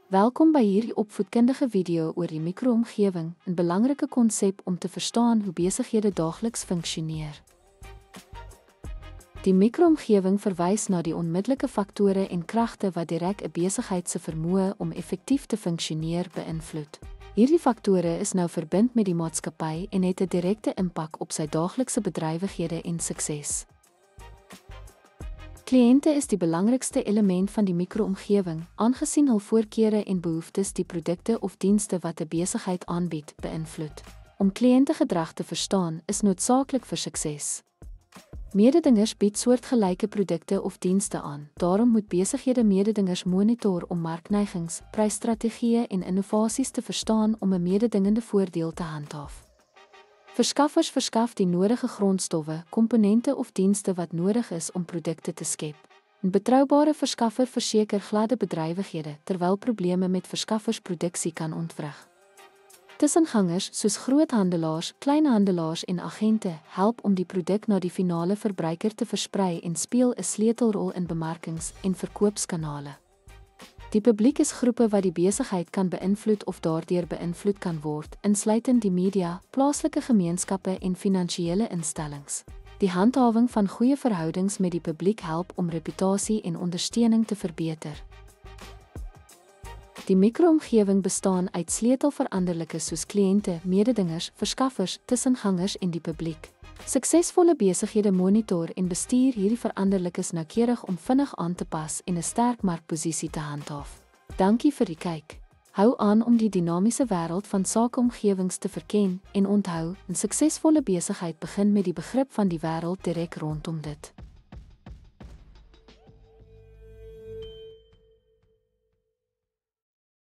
Welkom by hierdie opvoedkundige video oor die mikroomgewing, 'n belangrike konsep om te verstaan hoe besighede daagliks funksioneer. Die mikroomgewing verwys na die onmiddellike faktore en kragte wat direk 'n besigheid se vermoë om effektief te funksioneer beïnvloed. Hierdie faktore is nou verbind met die maatskappy en het 'n direkte impak op sy daaglikse bedrywighede en sukses. Kliënte is die belangrikste element van die mikroomgewing, aangesien hul voorkeure en behoeftes die produkte of dienste wat 'n besigheid aanbied, beïnvloed. Om kliëntegedrag te verstaan, is noodsaaklik vir sukses. Mededingers bied soortgelyke produkte of dienste aan. Daarom moet besighede mededingers monitor om markneigings, prysstrategieë en innovasies te verstaan om 'n mededingende voordeel te handhaaf. Verskaffers verskaf die nodige grondstowwe, komponente of dienste wat nodig is om produkte te skep. 'n Betroubare verskaffer verseker gladde bedrywighede, terwyl probleme met verskaffersproduksie kan ontwrig. Tussengangers soos groothandelaars, kleinhandelaars en agente help om die produk na die finale verbruiker te versprei en speel 'n sleutelrol in bemarkings- en verkoopskanale. Die publiek is groepe wat die besigheid kan beïnvloed of daardeur beïnvloed kan word, insluitend die media, plaaslike gemeenskappe en finansiële instellings. Die handhawing van goeie verhoudings met die publiek help om reputasie en ondersteuning te verbeter. Die mikroomgewing bestaan uit sleutelveranderlikes soos kliënte, mededingers, verskaffers, tussengangers en die publiek. Suksesvolle besighede monitor en bestuur hierdie veranderlikes noukeurig om vinnig aan te pas en 'n sterk markposisie te handhaaf. Dankie vir die kyk. Hou aan om die dinamiese wêreld van sakeomgewings te verken en onthou, 'n suksesvolle besigheid begin met die begrip van die wêreld direk rondom dit.